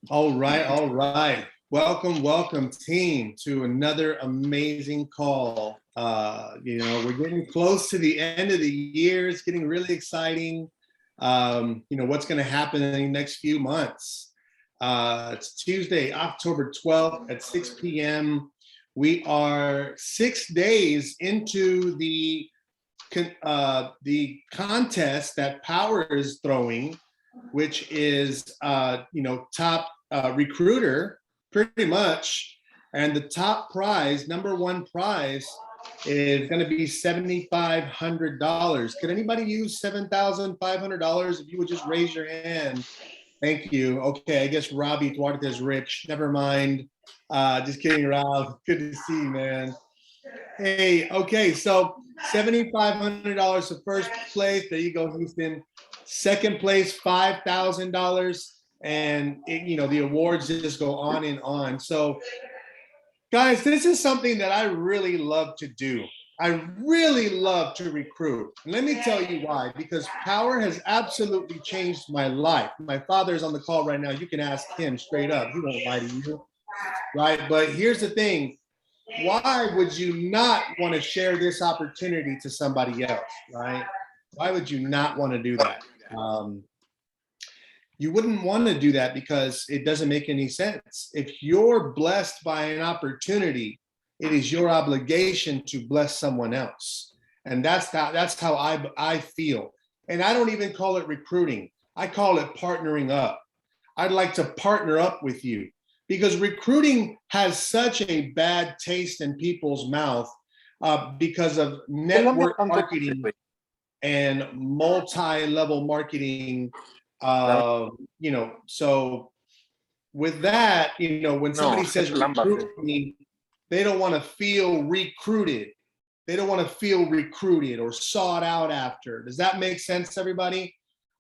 All right, all right. Welcome, team, to another amazing call. We're getting close to the end of the year. It's getting really exciting. What's going to happen in the next few months. It's Tuesday, October 12th at 6 p.m. We are 6 days into the contest that Powur is throwing, which is top recruiter, pretty much, and the top prize, number one prize, is going to be $7,500. Could anybody use $7,500? If you would just raise your hand. Thank you. Okay, I guess Robbie Duarte is rich. Never mind. Just kidding around. Good to see you, man. Hey, okay, so $7,500 for first place. There you go, Houston. Second place, $5,000, and the awards just go on and on. So, guys, this is something that I really love to do. I really love to recruit. And let me tell you why. Because Powur has absolutely changed my life. My father's on the call right now. You can ask him straight up. He won't lie to you, right? But here's the thing. Why would you not want to share this opportunity to somebody else, right? Why would you not want to do that? You wouldn't want to do that because it doesn't make any sense. If you're blessed by an opportunity, it is your obligation to bless someone else. And that's how I feel. And I don't even call it recruiting. I call it partnering up. I'd like to partner up with you, because recruiting has such a bad taste in people's mouth because of network marketing and multi-level marketing. So with that, when somebody says recruit me, they don't want to feel recruited. They don't want to feel recruited or sought out after. Does that make sense, everybody?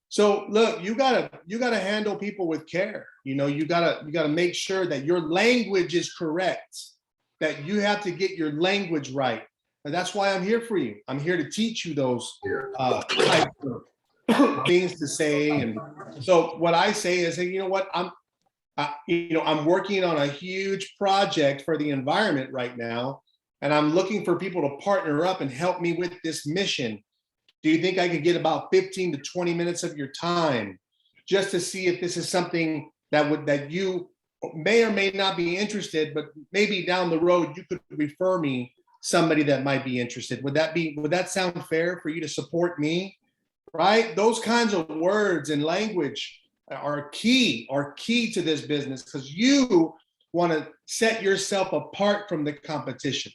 So look, you gotta handle people with care. You gotta make sure that your language is correct, that you have to get your language right. And that's why I'm here for you. I'm here to teach you those types of things to say. And so what I say is, hey, you know what? I'm working on a huge project for the environment right now, and I'm looking for people to partner up and help me with this mission. Do you think I could get about 15 to 20 minutes of your time just to see if this is something that you may or may not be interested, but maybe down the road you could refer me somebody that might be interested? Would that sound fair for you to support me? Right? Those kinds of words and language are key to this business, because you want to set yourself apart from the competition,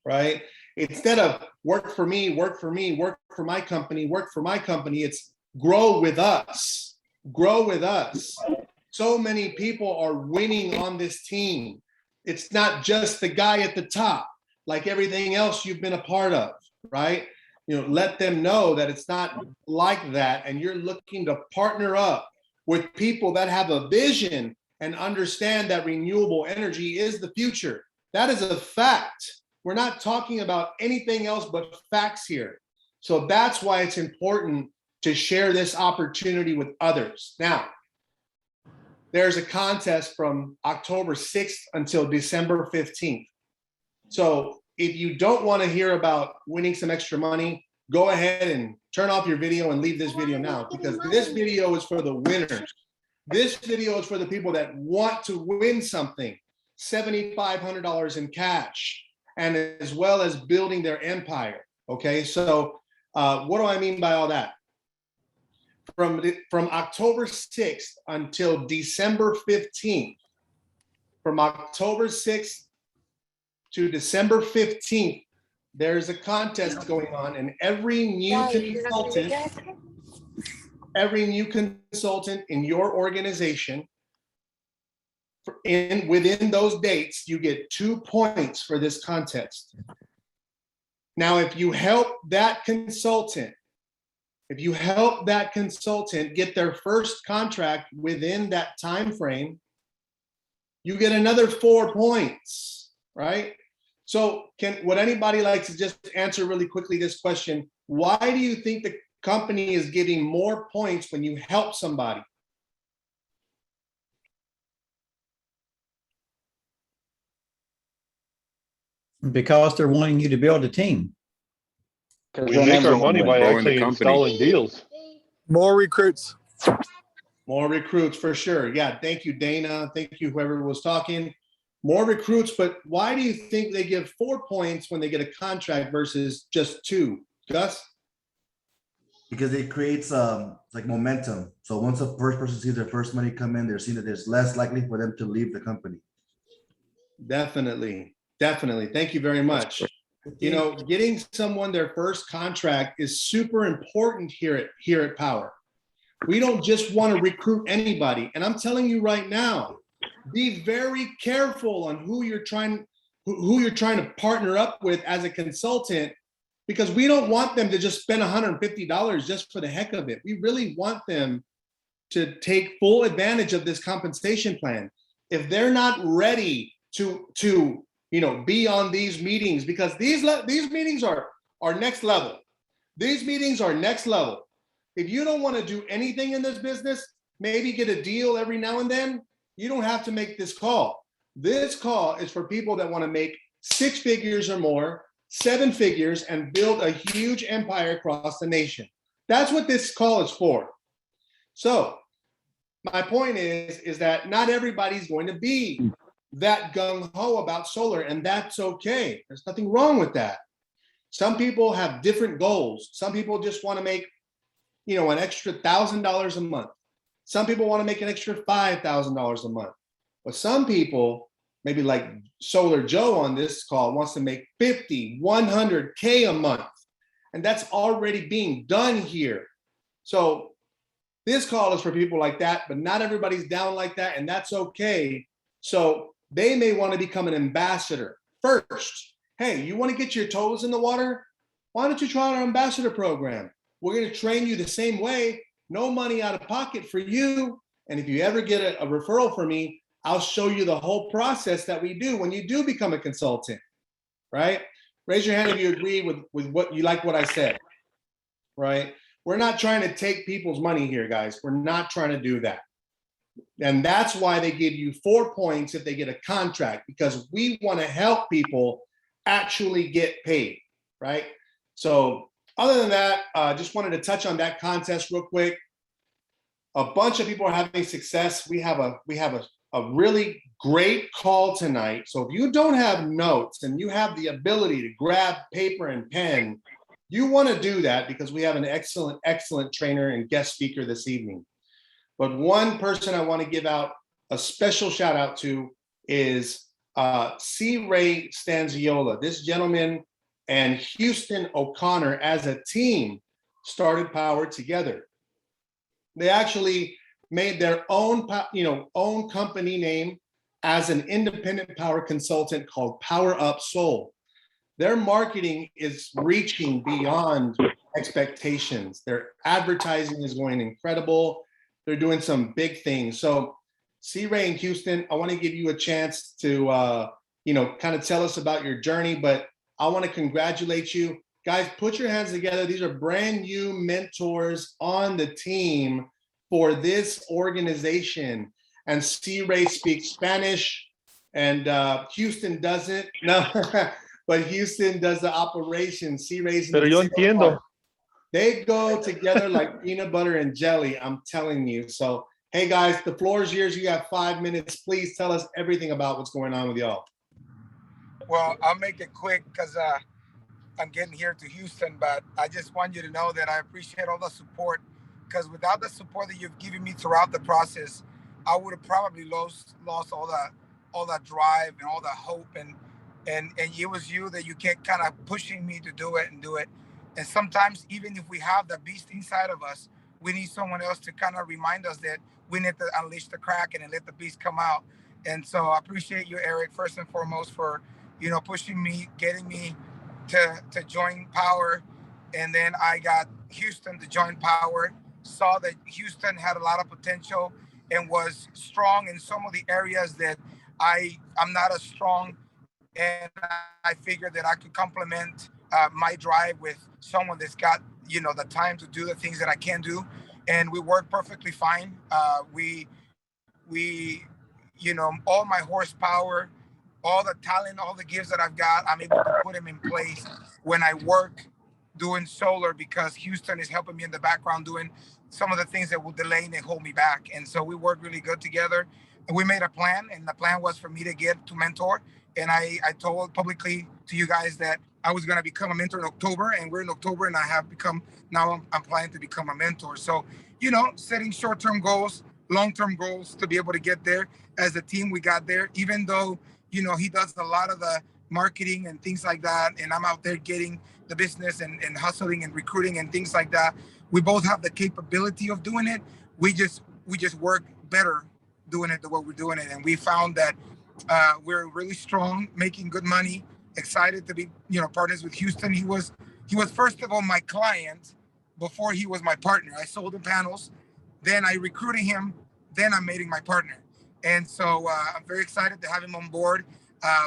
right? Instead of work for me, work for me, work for my company, it's grow with us, grow with us. So many people are winning on this team. It's not just the guy at the top, like everything else you've been a part of, right? Let them know that it's not like that, and you're looking to partner up with people that have a vision and understand that renewable energy is the future. That is a fact. We're not talking about anything else but facts here. So that's why it's important to share this opportunity with others. Now, there's a contest from October 6th until December 15th. So if you don't want to hear about winning some extra money, go ahead and turn off your video and leave this video now, because this video is for the winners. This video is for the people that want to win something, $7,500 in cash, and as well as building their empire. Okay, so what do I mean by all that? From October 6th until December 15th, from October 6th to December 15th, there's a contest going on, and every new consultant in your organization, within those dates, you get 2 points for this contest. Now, if you help that consultant get their first contract within that time frame, you get another 4 points, right? So would anybody like to just answer really quickly this question? Why do you think the company is getting more points when you help somebody? Because they're wanting you to build a team. We make our money by actually installing deals. More recruits. More recruits for sure. Yeah, thank you, Dana. Thank you, whoever was talking. More recruits, but why do you think they give 4 points when they get a contract versus just 2? Gus? Because it creates like momentum. So once the first person sees their first money come in, they're seeing that there's less likely for them to leave the company. Definitely. Definitely. Thank you very much. You know, getting someone their first contract is super important here at Powur. We don't just want to recruit anybody. And I'm telling you right now, be very careful on who you're trying to partner up with as a consultant, because we don't want them to just spend $150 just for the heck of it. We really want them to take full advantage of this compensation plan. If they're not ready to be on these meetings, because these meetings are next level. These meetings are next level. If you don't want to do anything in this business, maybe get a deal every now and then, you don't have to make this call. This call is for people that want to make 6 figures or more, 7 figures, and build a huge empire across the nation. That's what this call is for. So my point is that not everybody's going to be that gung-ho about solar, and that's okay. There's nothing wrong with that. Some people have different goals. Some people just want to make, an extra $1,000 a month. Some people want to make an extra $5,000 a month. But some people, maybe like Solar Joe on this call, wants to make 50, 100K a month. And that's already being done here. So this call is for people like that, but not everybody's down like that, and that's okay. So they may want to become an ambassador first. Hey, you want to get your toes in the water? Why don't you try our ambassador program? We're going to train you the same way, no money out of pocket for you. And if you ever get a referral from me, I'll show you the whole process that we do when you do become a consultant, right? Raise your hand if you agree with what you like what I said, right? We're not trying to take people's money here, guys. We're not trying to do that. And that's why they give you 4 points if they get a contract, because we want to help people actually get paid, right? So other than that, just wanted to touch on that contest real quick. A bunch of people are having success. We have a really great call tonight. So if you don't have notes and you have the ability to grab paper and pen, you want to do that, because we have an excellent trainer and guest speaker this evening. But one person I want to give out a special shout out to is C-Ray Stanziola. This gentleman and Huston O'Connor as a team started Powur together. They actually made their own company name as an independent power consultant called Power Up Soul. Their marketing is reaching beyond expectations. Their advertising is going incredible. They're doing some big things. So C-Ray and Huston, I want to give you a chance to kind of tell us about your journey, but I want to congratulate you. Guys, put your hands together. These are brand new mentors on the team for this organization. And C-Ray speaks Spanish, and Huston doesn't. No, but Huston does the operation. C-Ray's. Pero yo entiendo. They go together like peanut butter and jelly, I'm telling you. So, hey guys, the floor is yours. You have 5 minutes. Please tell us everything about what's going on with y'all. Well, I'll make it quick because I'm getting here to Houston, but I just want you to know that I appreciate all the support, because without the support that you've given me throughout the process, I would have probably lost all that drive and all the hope, and it was you that you kept kind of pushing me to do it. And sometimes even if we have the beast inside of us, we need someone else to kind of remind us that we need to unleash the kraken and let the beast come out. And so I appreciate you, Eric, first and foremost, for pushing me, getting me to join Powur. And then I got Huston to join Powur, saw that Huston had a lot of potential and was strong in some of the areas that I'm not as strong. And I figured that I could complement my drive with someone that's got, the time to do the things that I can do. And we work perfectly fine. We all my horsepower all the talent, all the gifts that I've got, I'm able to put them in place when I work doing solar, because Houston is helping me in the background doing some of the things that will delay and hold me back. And so we work really good together. And we made a plan, and the plan was for me to get to mentor. And I told publicly to you guys that I was going to become a mentor in October, and we're in October, and I have become, now I'm planning to become a mentor. So, you know, setting short-term goals, long-term goals to be able to get there. As a team, we got there, even though, you know, he does a lot of the marketing and things like that, and I'm out there getting the business and hustling and recruiting and things like that. We both have the capability of doing it. We just work better doing it the way we're doing it. And we found that we're really strong, making good money, excited to be, you know, partners with Houston. He was first of all my client before he was my partner. I sold him panels, then I recruited him, then I made him my partner. And so I'm very excited to have him on board.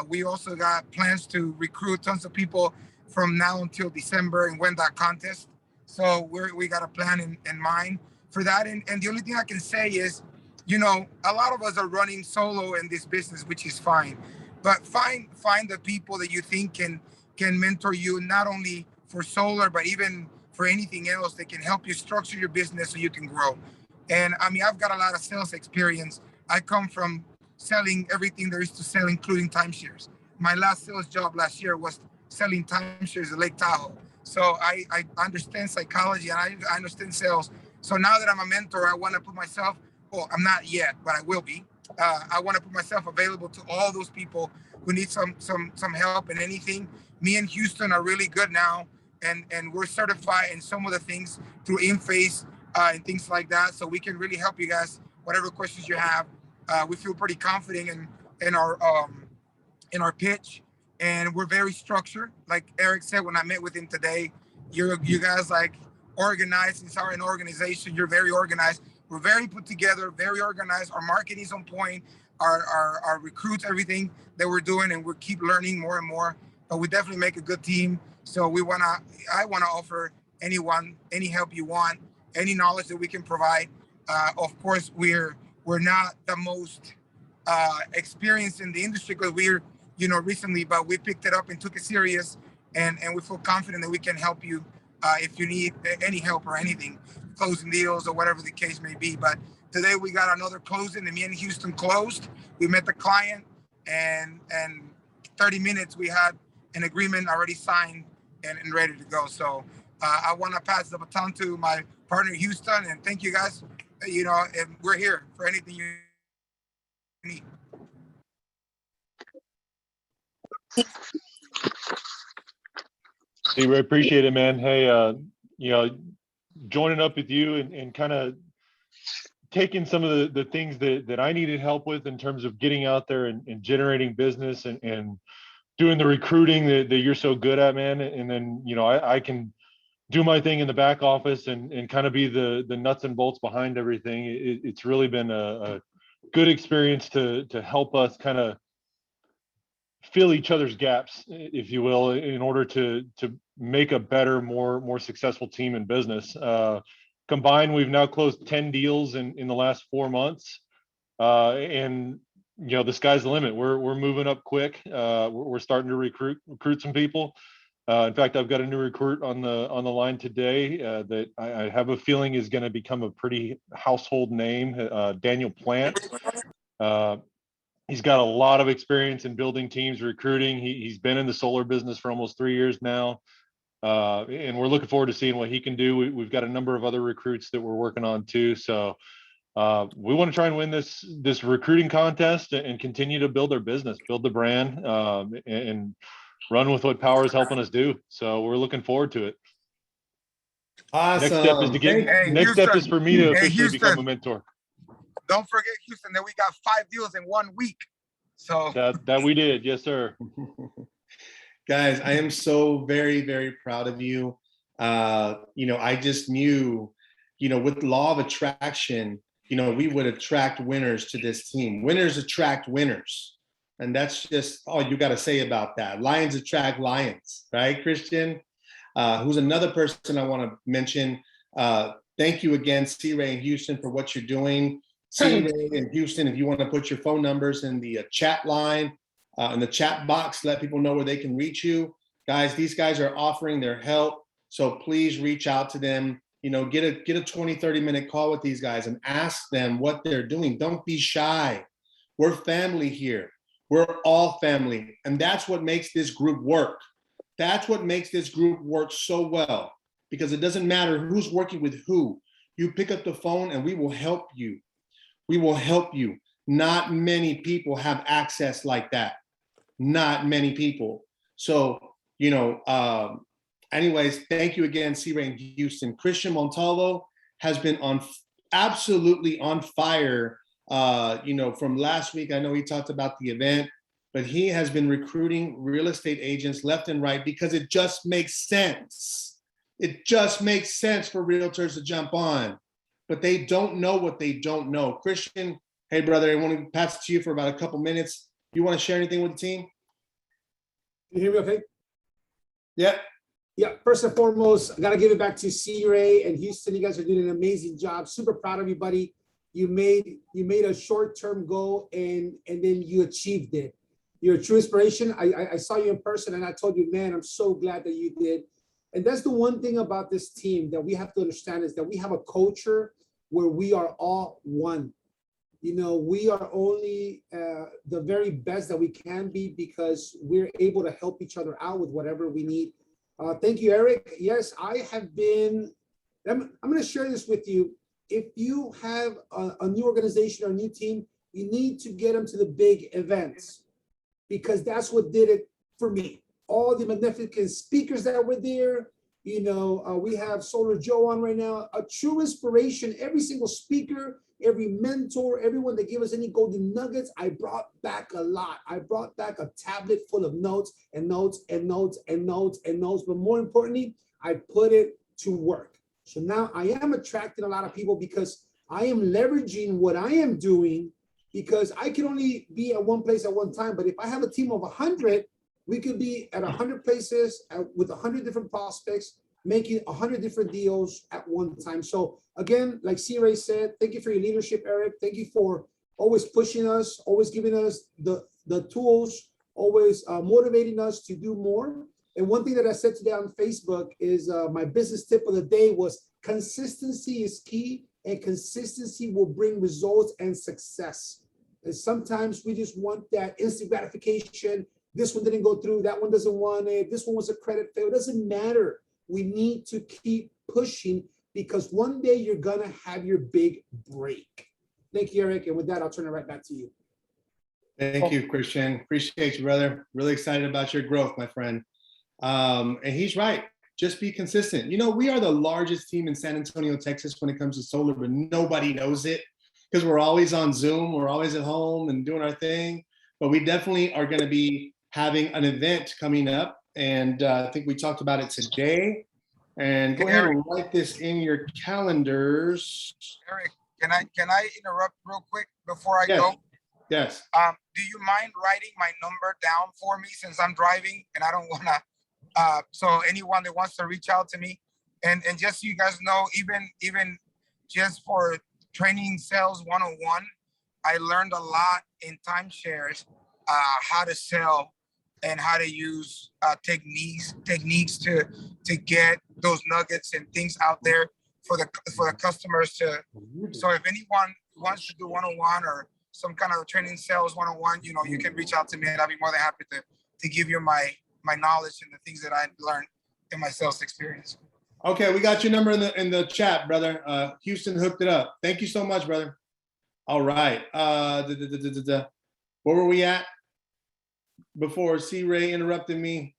We also got plans to recruit tons of people from now until December and win that contest. So we got a plan in mind for that. And the only thing I can say is, you know, a lot of us are running solo in this business, which is fine. But find the people that you think can mentor you, not only for solar, but even for anything else that can help you structure your business so you can grow. And I mean, I've got a lot of sales experience. I come from selling everything there is to sell, including timeshares. My last sales job last year was selling timeshares at Lake Tahoe. So I understand psychology and I understand sales. So now that I'm a mentor, I want to put myself, well, I'm not yet, but I will be. I want to put myself available to all those people who need some help in anything. Me and Houston are really good now, and we're certified in some of the things through InFace and things like that. So we can really help you guys, whatever questions you have. We feel pretty confident in our pitch, and we're very structured. Like Eric said when I met with him today, you guys like organized. Since our an organization, you're very organized. We're very put together, very organized. Our marketing is on point. Our recruits, everything that we're doing, and we keep learning more and more. But we definitely make a good team. So I wanna offer anyone any help you want, any knowledge that we can provide. Of course, we're not the most experienced in the industry because we're, you know, recently, but we picked it up and took it serious, and we feel confident that we can help you if you need any help or anything, closing deals or whatever the case may be. But today we got another closing, and me and Houston closed. We met the client, and 30 minutes we had an agreement already signed and ready to go. So I want to pass the baton to my partner Houston, and thank you guys. You know, and we're here for anything you need. C-Ray, appreciate it, man. Hey, you know, joining up with you and kind of taking some of the things that I needed help with in terms of getting out there and generating business and doing the recruiting that you're so good at, man. And then, you know, I can do my thing in the back office and kind of be the nuts and bolts behind everything. It's really been a good experience to help us kind of fill each other's gaps, if you will, in order to make a better, more successful team in business. Combined, we've now closed 10 deals in the last 4 months, and you know the sky's the limit. We're moving up quick. We're starting to recruit some people. In fact, I've got a new recruit on the line today that I have a feeling is going to become a pretty household name. Daniel Plant. He's got a lot of experience in building teams, recruiting. He's been in the solar business for almost 3 years now. And we're looking forward to seeing what he can do. We've got a number of other recruits that we're working on too. So we want to try and win this recruiting contest and continue to build our business, build the brand, and run with what Powur is helping us do. So we're looking forward to it. Awesome. Next step is to get. Next step is for me to officially become a mentor. Don't forget, Houston, that we got 5 deals in 1 week. So that we did, yes, sir. Guys, I am so very, very proud of you. You know, I just knew, you know, with law of attraction, you know, we would attract winners to this team. Winners attract winners. And that's just all you got to say about that. Lions attract lions, right, Christian? Who's another person I want to mention. Thank you again, C-Ray and Houston, for what you're doing. C-Ray and Houston, if you want to put your phone numbers in the chat line, in the chat box, let people know where they can reach you. Guys, these guys are offering their help. So please reach out to them. You know, get a 20, 30-minute call with these guys and ask them what they're doing. Don't be shy. We're family here. We're all family. And that's what makes this group work. That's what makes this group work so well, because it doesn't matter who's working with who. You pick up the phone and we will help you. We will help you. Not many people have access like that. Not many people. So, you know, anyways, thank you again, C-Ray in Houston. Christian Montalvo has been absolutely on fire. You know, from last week, I know he talked about the event, but he has been recruiting real estate agents left and right because it just makes sense. It just makes sense for realtors to jump on, but they don't know what they don't know. Christian, hey brother, I want to pass it to you for about a couple minutes. You want to share anything with the team? Can you hear me okay? Yeah. Yeah, first and foremost, I got to give it back to C-Ray and Houston. You guys are doing an amazing job. Super proud of you, buddy. You made a short-term goal and then you achieved it. You're a true inspiration. I saw you in person and I told you, man, I'm so glad that you did. And that's the one thing about this team that we have to understand is that we have a culture where we are all one. You know, we are only the very best that we can be because we're able to help each other out with whatever we need. Thank you, Eric. Yes, I have been, I'm going to share this with you. If you have a new organization or a new team, you need to get them to the big events because that's what did it for me. All the magnificent speakers that were there, you know, we have Solar Joe on right now, a true inspiration. Every single speaker, every mentor, everyone that gave us any golden nuggets, I brought back a lot. I brought back a tablet full of notes and notes and notes and notes and notes. But more importantly, I put it to work. So now I am attracting a lot of people because I am leveraging what I am doing because I can only be at one place at one time. But if I have a team of 100, we could be at 100 places with 100 different prospects, making 100 different deals at one time. So again, like C-Ray said, thank you for your leadership, Eric. Thank you for always pushing us, always giving us the tools, always motivating us to do more. And one thing that I said today on Facebook is my business tip of the day was consistency is key and consistency will bring results and success. And sometimes we just want that instant gratification. This one didn't go through, that one doesn't want it, this one was a credit fail. It doesn't matter. We need to keep pushing because one day you're gonna have your big break. Thank you, Eric. And with that, I'll turn it right back to you. Thank you, Christian. Appreciate you, brother. Really excited about your growth, my friend. And he's right. Just be consistent. You know, we are the largest team in San Antonio, Texas when it comes to solar, but nobody knows it because we're always on Zoom. We're always at home and doing our thing. But we definitely are going to be having an event coming up. And I think we talked about it today. And go ahead and write this in your calendars. Eric, can I interrupt real quick before I go? Yes. Do you mind writing my number down for me since I'm driving and I don't want to, so anyone that wants to reach out to me and just so you guys know, even just for training sales 101, I learned a lot in timeshares, how to sell and how to use techniques to get those nuggets and things out there for the customers to. So if anyone wants to do 101 or some kind of training sales 101, you know, you can reach out to me and I'll be more than happy to give you my knowledge and the things that I learned in my sales experience. Okay, we got your number in the chat, brother. Houston hooked it up. Thank you so much, brother. All right. Where were we at before C-Ray interrupted me?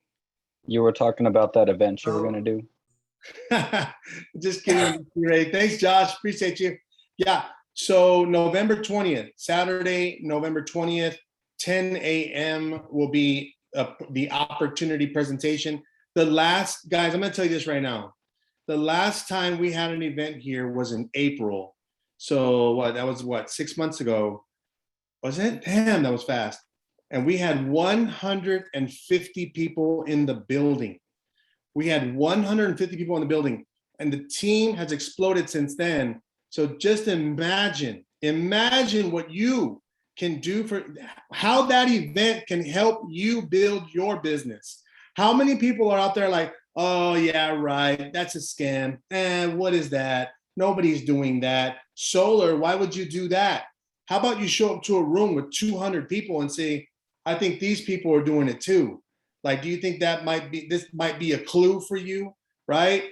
You were talking about that event you were going to do. Just kidding, C-Ray. Thanks, Josh. Appreciate you. Yeah. So November 20th, Saturday, November 20th, 10 a.m. will be the opportunity presentation. The last, guys, I'm going to tell you this right now. The last time we had an event here was in April. So that was 6 months ago. Was it? Damn, that was fast. And we had 150 people in the building. We had 150 people in the building and the team has exploded since then. So just imagine what you can do for, how that event can help you build your business. How many people are out there like, oh yeah, right, that's a scam. And what is that? Nobody's doing that. Solar, why would you do that? How about you show up to a room with 200 people and say, I think these people are doing it too. Like, do you think that this might be a clue for you, right?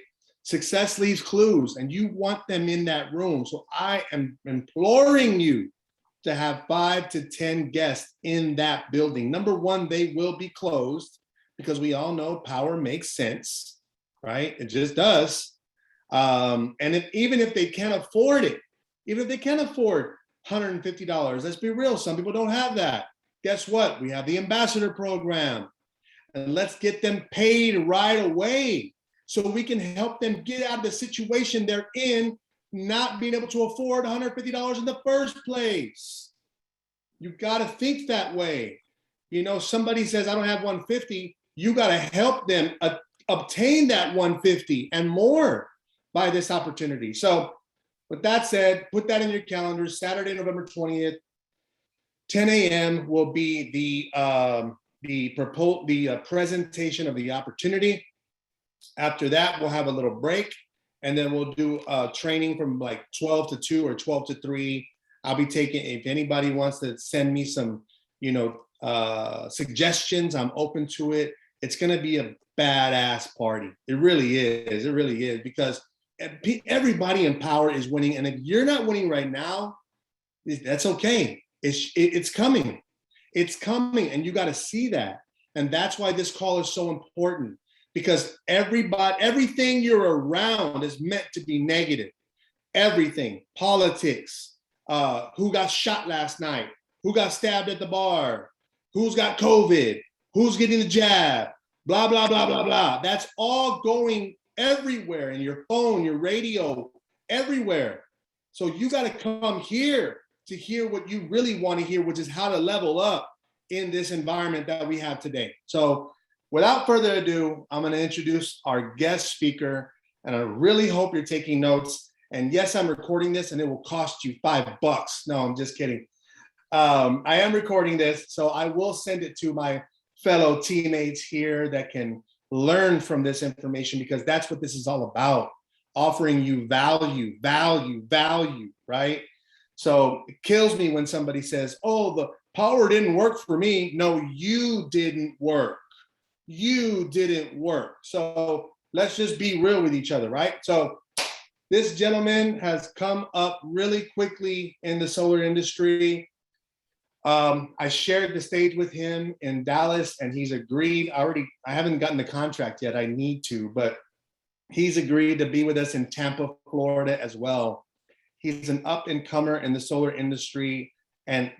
Success leaves clues, and you want them in that room. So I am imploring you to have 5 to 10 guests in that building. Number one, they will be closed because we all know power makes sense, right? It just does. And even if they can't afford it, even if they can't afford $150, let's be real, some people don't have that. Guess what? We have the ambassador program, and let's get them paid right away so we can help them get out of the situation they're in, not being able to afford $150 in the first place. You got to think that way. You know, somebody says, I don't have 150. You got to help them obtain that 150 and more by this opportunity. So with that said, put that in your calendars. Saturday, November 20th, 10 a.m. will be the presentation of the opportunity. After that, we'll have a little break, and then we'll do training from like 12 to 2 or 12 to 3. I'll be taking, if anybody wants to send me some, suggestions, I'm open to it. It's going to be a badass party. It really is. It really is, because everybody in power is winning. And if you're not winning right now, that's okay. It's coming. It's coming, and you got to see that. And that's why this call is so important, because everything you're around is meant to be negative. Everything, politics, who got shot last night, who got stabbed at the bar, who's got COVID, who's getting the jab, blah, blah, blah, blah, blah. That's all going everywhere in your phone, your radio, everywhere. So you got to come here to hear what you really want to hear, which is how to level up in this environment that we have today. So without further ado, I'm going to introduce our guest speaker, and I really hope you're taking notes. And yes, I'm recording this, and it will cost you $5. No, I'm just kidding. I am recording this, so I will send it to my fellow teammates here that can learn from this information, because that's what this is all about, offering you value, right? So it kills me when somebody says, oh, the power didn't work for me. No, you didn't work. You didn't work. So let's just be real with each other, right? So this gentleman has come up really quickly in the solar industry. I shared the stage with him in Dallas, and he's agreed. I haven't gotten the contract yet. I need to, but he's agreed to be with us in Tampa, Florida as well. He's an up-and-comer in the solar industry, and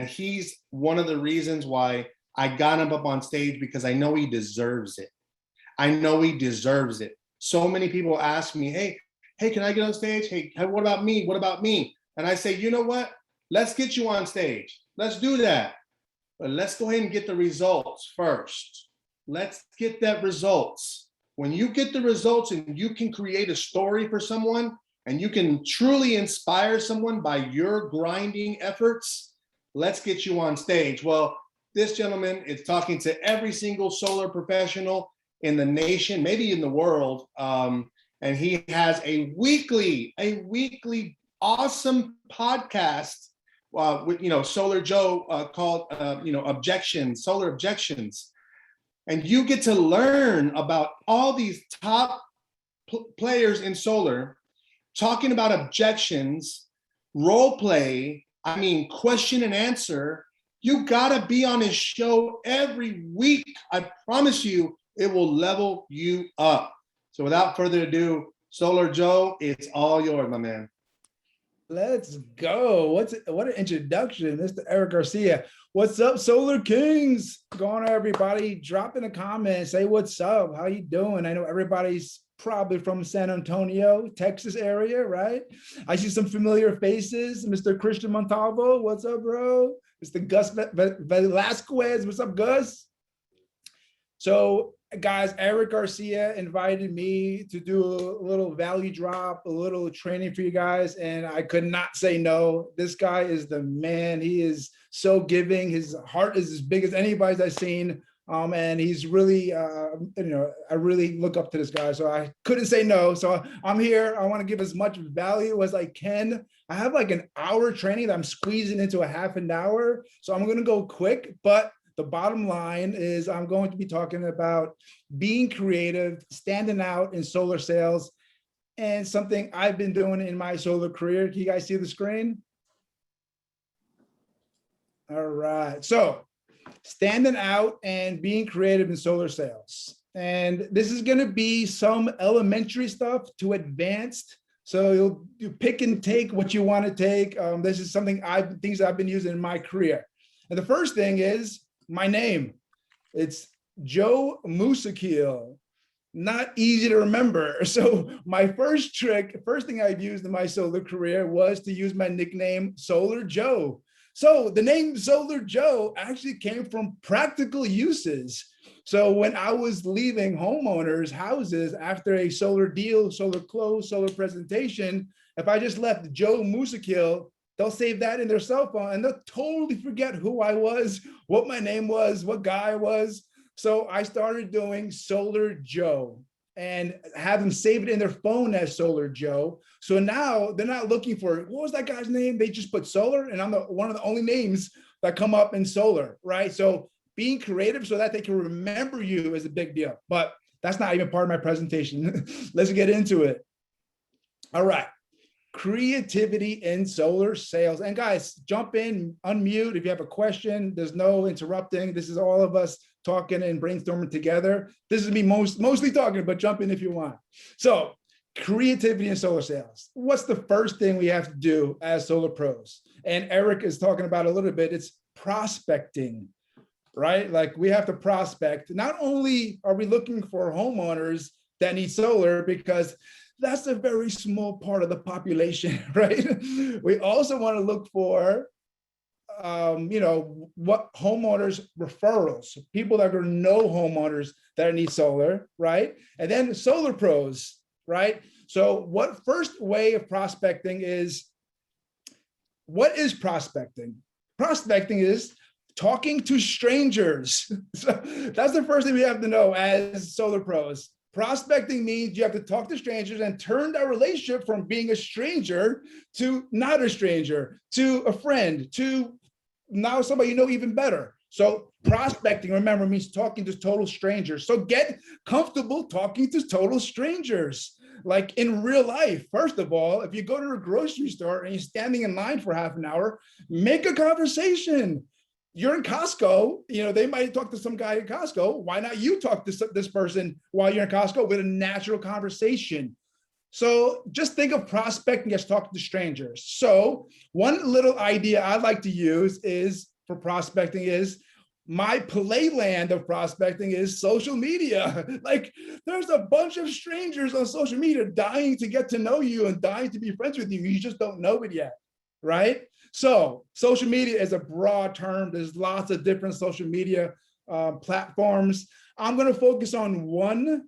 he's one of the reasons why I got him up on stage, because I know he deserves it. I know he deserves it. So many people ask me, hey, can I get on stage? Hey, what about me? What about me? And I say, you know what? Let's get you on stage. Let's do that. But let's go ahead and get the results first. Let's get that results. When you get the results and you can create a story for someone, and you can truly inspire someone by your grinding efforts, let's get you on stage. Well, this gentleman is talking to every single solar professional in the nation, maybe in the world. And he has a weekly awesome podcast with Solar Joe called Solar Objections. And you get to learn about all these top players in solar talking about objections, role play, question and answer. You gotta be on his show every week. I promise you, it will level you up. So without further ado, Solar Joe, it's all yours, my man. Let's go. What an introduction. Mr. Eric Garcia. What's up, Solar Kings? Go on, everybody. Drop in the comments. Say what's up. How you doing? I know everybody's probably from San Antonio, Texas area, right? I see some familiar faces. Mr. Christian Montalvo. What's up, bro? Mr. Gus Velasquez. What's up, Gus? So guys, Eric Garcia invited me to do a little value drop, a little training for you guys, and I could not say no. This guy is the man. He is so giving. His heart is as big as anybody's I've seen. And he's really, I really look up to this guy. So I couldn't say no. So I'm here. I want to give as much value as I can. I have like an hour training that I'm squeezing into a half an hour. So I'm going to go quick, but the bottom line is I'm going to be talking about being creative, standing out in solar sales, and something I've been doing in my solar career. Can you guys see the screen? All right. So standing out and being creative in solar sales. And this is going to be some elementary stuff to advanced. So you pick and take what you want to take. This is things I've been using in my career. And the first thing is my name. It's Joe Mousakheel. Not easy to remember. So my first thing I've used in my solar career was to use my nickname Solar Joe. So the name Solar Joe actually came from practical uses. So when I was leaving homeowners' houses after a solar deal, solar close, solar presentation, if I just left Joe Mousakheel, they'll save that in their cell phone and they'll totally forget who I was, what my name was, what guy I was. So I started doing Solar Joe and have them save it in their phone as Solar Joe. So now they're not looking for, what was that guy's name? They just put solar, and I'm one of the only names that come up in solar, right? So being creative so that they can remember you is a big deal, but that's not even part of my presentation. Let's get into it. All right. Creativity in solar sales. And guys, jump in, unmute if you have a question. There's no interrupting. This is all of us talking and brainstorming together. This is me mostly talking, but jump in if you want. So creativity in solar sales. What's the first thing we have to do as solar pros? And Eric is talking about a little bit. It's prospecting, right? Like we have to prospect. Not only are we looking for homeowners that need solar, because that's a very small part of the population, right? We also want to look for, what homeowners referrals, people that are going to know homeowners that need solar, right? And then solar pros, right? So what first way of prospecting is, what is prospecting? Prospecting is talking to strangers. So that's the first thing we have to know as solar pros. Prospecting means you have to talk to strangers and turn that relationship from being a stranger to not a stranger, to a friend, to now somebody you know even better. So prospecting, remember, means talking to total strangers. So get comfortable talking to total strangers. Like in real life, first of all, if you go to a grocery store and you're standing in line for half an hour, make a conversation. You're in Costco, they might talk to some guy in Costco. Why not you talk to this person while you're in Costco with a natural conversation? So just think of prospecting as talking to strangers. So one little idea I like to use is for prospecting is my playland of prospecting is social media. Like there's a bunch of strangers on social media dying to get to know you and dying to be friends with you. You just don't know it yet, right? So social media is a broad term. There's lots of different social media platforms. I'm going to focus on one,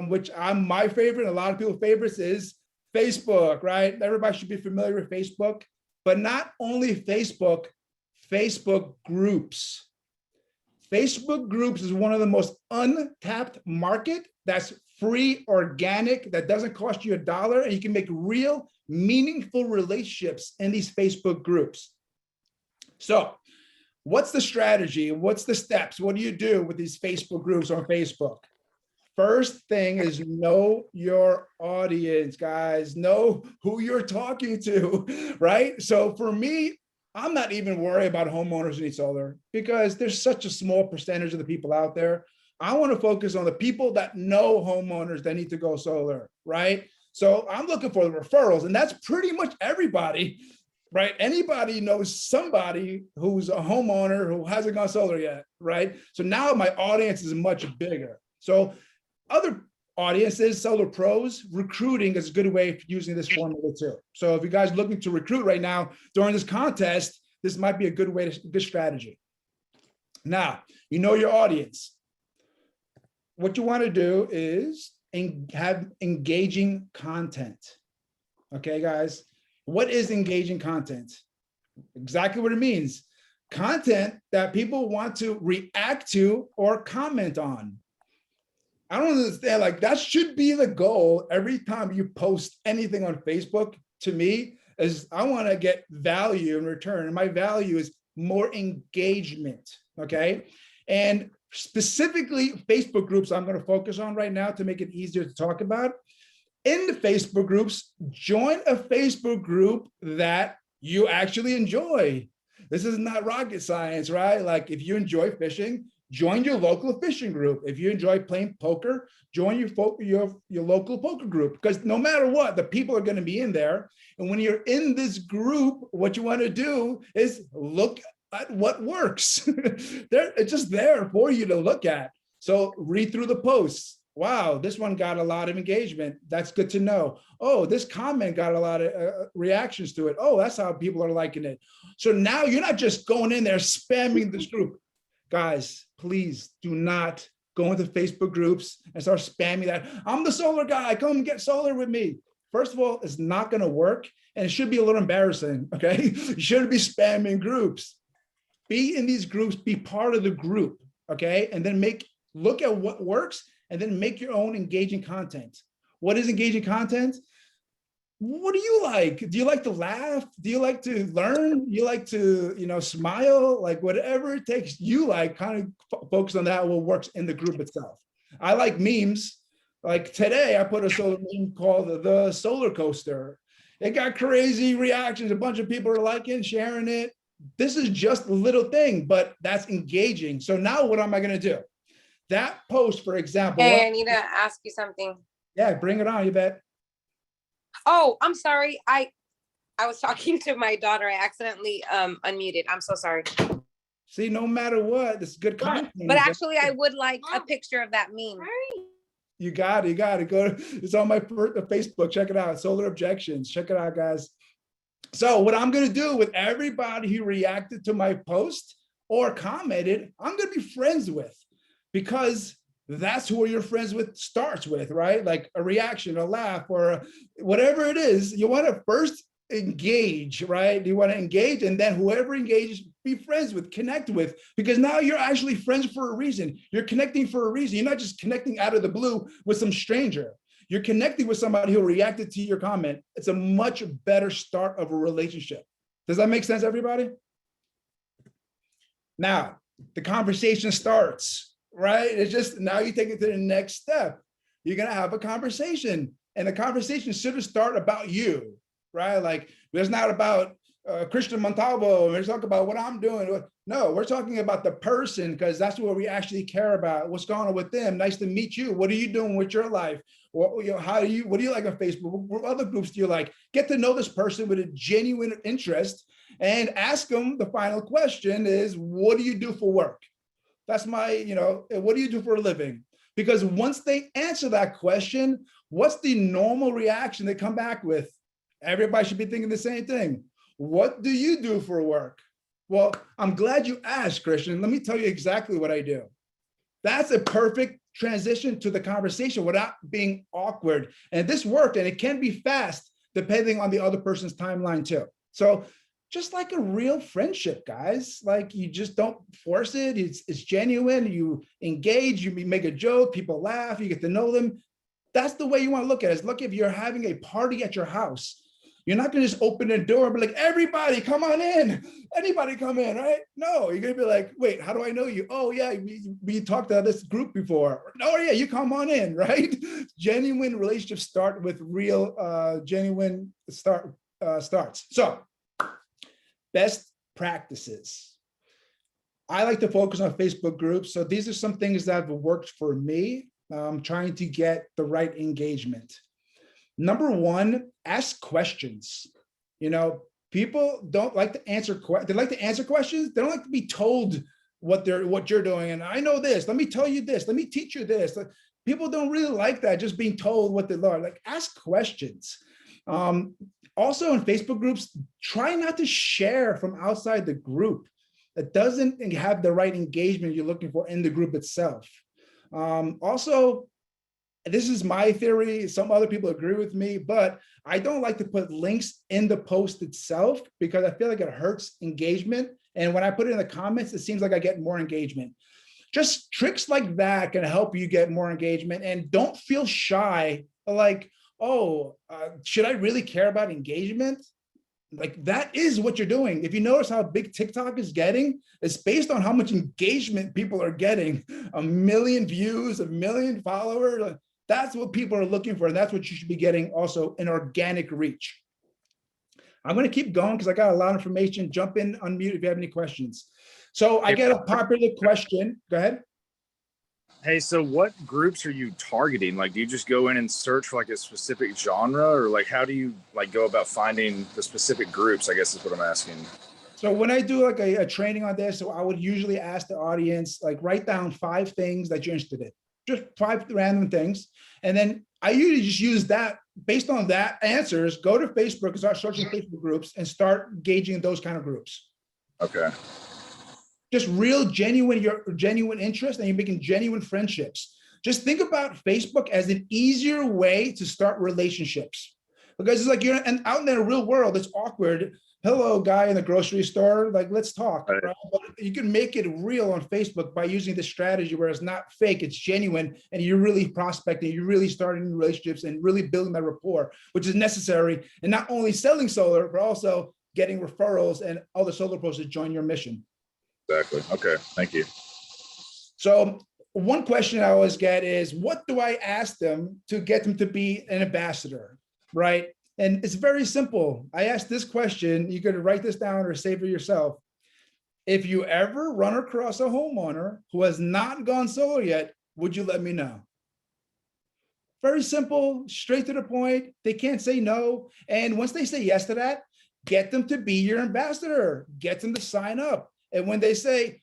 which I'm my favorite. And a lot of people's favorites is Facebook, right? Everybody should be familiar with Facebook, but not only Facebook, Facebook groups. Facebook groups is one of the most untapped market that's free, organic, that doesn't cost you $1, and you can make real, meaningful relationships in these Facebook groups. So what's the strategy? What's the steps? What do you do with these Facebook groups on Facebook? First thing is know your audience, guys. Know who you're talking to, right? So for me, I'm not even worried about homeowners who need solar because there's such a small percentage of the people out there. I want to focus on the people that know homeowners that need to go solar, right? So I'm looking for the referrals, and that's pretty much everybody, right? Anybody knows somebody who's a homeowner who hasn't gone solar yet, right? So now my audience is much bigger. So other audiences, solar pros, recruiting is a good way of using this formula too. So if you guys are looking to recruit right now during this contest, this might be a good strategy. Now, you know your audience. what you want to do is have engaging content. Okay, guys, what is engaging content? Exactly what it means. Content that people want to react to or comment on. I don't understand, like that should be the goal every time you post anything on Facebook. To me, is I want to get value in return, and my value is more engagement, okay? And specifically Facebook groups I'm going to focus on right now to make it easier to talk about. In the Facebook groups, join a Facebook group that you actually enjoy. This is not rocket science, right? Like if you enjoy fishing, join your local fishing group. If you enjoy playing poker, join your local poker group, because no matter what, the people are going to be in there. And when you're in this group, what you want to do is look at what works. It's just there for you to look at. So read through the posts. Wow, this one got a lot of engagement. That's good to know. Oh, this comment got a lot of reactions to it. Oh, that's how people are liking it. So now you're not just going in there spamming this group. Guys, please do not go into Facebook groups and start spamming that. I'm the solar guy, come get solar with me. First of all, it's not gonna work, and it should be a little embarrassing, okay? You shouldn't be spamming groups. Be in these groups, be part of the group, okay? And then look at what works, and then make your own engaging content. What is engaging content? What do you like? Do you like to laugh? Do you like to learn? Do you like to, smile? Like whatever it takes you like, kind of focus on that, what works in the group itself. I like memes. Like today, I put a solar meme called the solar coaster. It got crazy reactions. A bunch of people are liking, sharing it. This is just a little thing, but that's engaging. So now what am I going to do? That post, for example. Hey, I need to ask you something. Yeah, bring it on, Yvette. Oh, I'm sorry. I was talking to my daughter. I accidentally unmuted. I'm so sorry. See, no matter what, this is good content. But actually, I would like a picture of that meme. You got it. Go. It's on my Facebook. Check it out. Solar Objections. Check it out, guys. So what I'm going to do with everybody who reacted to my post or commented, I'm going to be friends with, because that's who you're friends with starts with, right? Like a reaction, a laugh, or whatever it is. You want to first engage, right? You want to engage, and then whoever engages, be friends with, connect with, because now you're actually friends for a reason. You're connecting for a reason. You're not just connecting out of the blue with some stranger. You're connecting with somebody who reacted to your comment. It's a much better start of a relationship. Does that make sense, everybody? Now, the conversation starts, right? It's just now you take it to the next step. You're going to have a conversation, and the conversation should start about you, right? Like, it's not about Christian Montalvo. We're talking about what I'm doing. No, we're talking about the person, because that's what we actually care about. What's going on with them? Nice to meet you. What are you doing with your life? What do you like on Facebook? What other groups do you like? Get to know this person with a genuine interest and ask them the final question is, what do you do for work? That's my, what do you do for a living? Because once they answer that question, what's the normal reaction they come back with? Everybody should be thinking the same thing. What do you do for work? Well, I'm glad you asked, Christian. Let me tell you exactly what I do. That's a perfect transition to the conversation without being awkward. And this worked, and it can be fast depending on the other person's timeline too. So just like a real friendship, guys, like you just don't force it. It's genuine. You engage, you make a joke, people laugh, you get to know them. That's the way you want to look at it. It's look, if you're having a party at your house, you're not going to just open the door and be like, everybody come on in. Anybody come in, right? No, you're going to be like, wait, how do I know you? Oh yeah, we talked to this group before. Oh yeah, you come on in, right? Genuine relationships start with real, genuine starts. So best practices. I like to focus on Facebook groups. So these are some things that have worked for me. Trying to get the right engagement. Number one, ask questions. People don't like to answer questions. They like to answer questions. They don't like to be told what you're doing. And I know this. Let me tell you this. Let me teach you this. People don't really like that, just being told what they learn. Like, ask questions. Also, in Facebook groups, try not to share from outside the group that doesn't have the right engagement you're looking for in the group itself. Also, this is my theory. Some other people agree with me, but I don't like to put links in the post itself because I feel like it hurts engagement. And when I put it in the comments, it seems like I get more engagement. Just tricks like that can help you get more engagement, and don't feel shy. Like, oh, should I really care about engagement? Like, that is what you're doing. If you notice how big TikTok is getting, it's based on how much engagement people are getting. 1 million views, 1 million followers. That's what people are looking for. And that's what you should be getting, also an organic reach. I'm going to keep going because I got a lot of information. Jump in, unmute if you have any questions. So I get a popular question. Go ahead. Hey, so what groups are you targeting? Like, do you just go in and search for like a specific genre, or like, how do you like go about finding the specific groups, I guess is what I'm asking. So when I do like a training on this, so I would usually ask the audience, like, write down 5 things that you're interested in, just 5 random things. And then I usually just use that, based on that answers, go to Facebook and start searching Facebook groups and start engaging those kind of groups. Okay. Just real genuine, your genuine interest, and you're making genuine friendships. Just think about Facebook as an easier way to start relationships, because it's like you're out in the real world. It's awkward. Hello, guy in the grocery store. Like, let's talk. Right. Right? But you can make it real on Facebook by using this strategy where it's not fake, it's genuine, and you're really prospecting, you're really starting relationships and really building that rapport, which is necessary. And not only selling solar, but also getting referrals and other solar pros to join your mission. Exactly. Okay. Thank you. So one question I always get is, what do I ask them to get them to be an ambassador, right? And it's very simple. I ask this question, you can write this down or save it yourself. If you ever run across a homeowner who has not gone solar yet, would you let me know? Very simple, straight to the point. They can't say no. And once they say yes to that, get them to be your ambassador, get them to sign up. And when they say,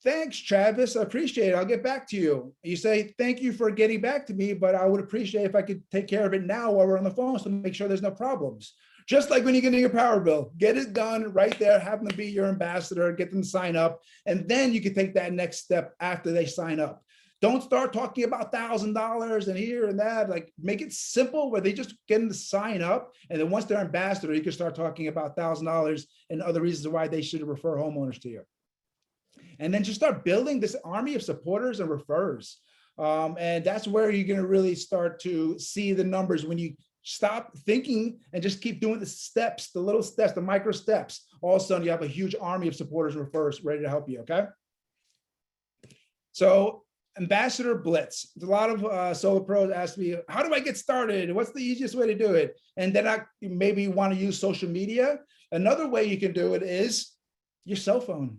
thanks, Travis, I appreciate it, I'll get back to you. You say, thank you for getting back to me, but I would appreciate if I could take care of it now while we're on the phone to make sure there's no problems. Just like when you're getting your power bill, get it done right there, have them be your ambassador, get them to sign up, and then you can take that next step after they sign up. Don't start talking about $1,000 and here and that. Like, make it simple where they just get them to sign up. And then once they're ambassador, you can start talking about $1,000 and other reasons why they should refer homeowners to you. And then just start building this army of supporters and referrers. And that's where you're going to really start to see the numbers when you stop thinking and just keep doing the steps, the little steps, the micro steps. All of a sudden, you have a huge army of supporters and referrers ready to help you. Okay. So, Ambassador Blitz. A lot of solar pros ask me, how do I get started? What's the easiest way to do it? And then I maybe want to use social media. Another way you can do it is your cell phone,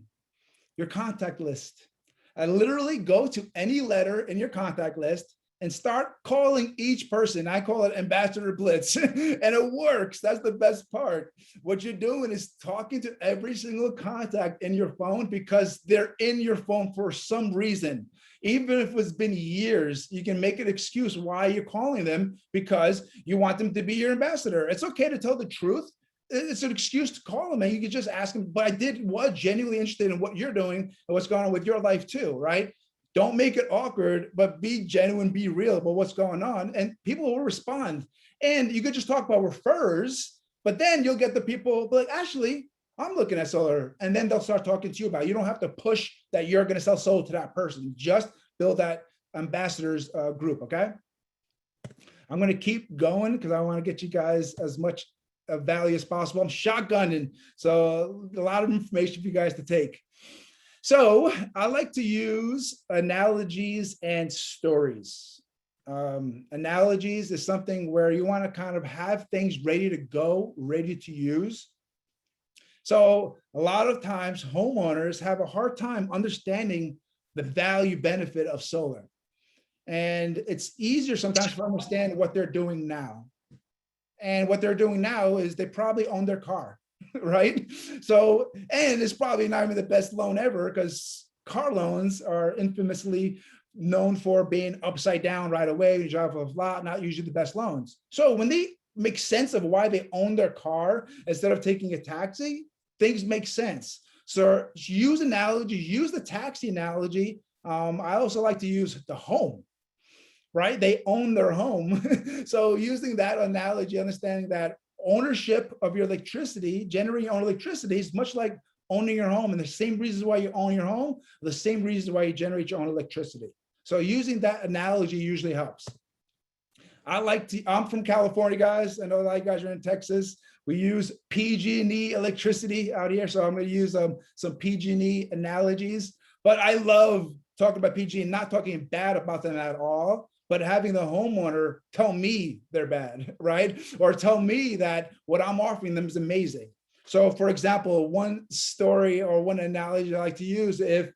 your contact list. I literally go to any letter in your contact list and start calling each person. I call it Ambassador Blitz, and it works. That's the best part. What you're doing is talking to every single contact in your phone because they're in your phone for some reason. Even if it's been years, you can make an excuse why you're calling them because you want them to be your ambassador. It's okay to tell the truth. It's an excuse to call them, and you can just ask them, but I was genuinely interested in what you're doing and what's going on with your life too, right? Don't make it awkward, but be genuine, be real about what's going on, and people will respond. And you could just talk about referrers, but then you'll get the people like, actually, I'm looking at solar, and then they'll start talking to you about it. You don't have to push that you're going to sell solar to that person. Just build that ambassadors group, okay? I'm going to keep going because I want to get you guys as much value as possible. I'm shotgunning, so a lot of information for you guys to take. So I like to use analogies and stories. Analogies is something where you want to kind of have things ready to go, ready to use. So a lot of times homeowners have a hard time understanding the value benefit of solar. And it's easier sometimes to understand what they're doing now. And what they're doing now is they probably own their car, right? So, and it's probably not even the best loan ever because car loans are infamously known for being upside down right away. You drive off a lot, not usually the best loans. So when they make sense of why they own their car instead of taking a taxi, things make sense. So use analogies, use the taxi analogy I also like to use the home, right? They own their home. So using that analogy, understanding that ownership of your electricity, generating your own electricity is much like owning your home. And the same reasons why you own your home, the same reasons why you generate your own electricity. So using that analogy usually helps. I'm from California, guys. I know a lot of you guys are in Texas. We use PG&E electricity out here. So I'm going to use some PG&E analogies. But I love talking about PG&E, not talking bad about them at all, but having the homeowner tell me they're bad, right? Or tell me that what I'm offering them is amazing. So for example, one story or one analogy I like to use, if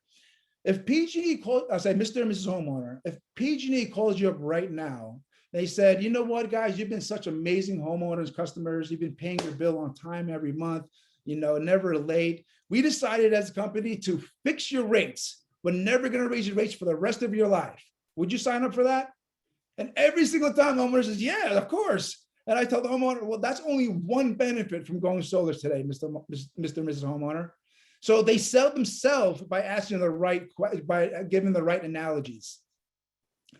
PG&E calls, I say, Mr. and Mrs. Homeowner, if PG&E calls you up right now, they said, you know what, guys, you've been such amazing homeowners, customers, you've been paying your bill on time every month, never late. We decided as a company to fix your rates. We're never going to raise your rates for the rest of your life. Would you sign up for that? And every single time the homeowner says, yeah, of course. And I tell the homeowner, well, that's only one benefit from going solar today, Mr. and Mrs. Homeowner. So they sell themselves by asking the right, by giving the right analogies.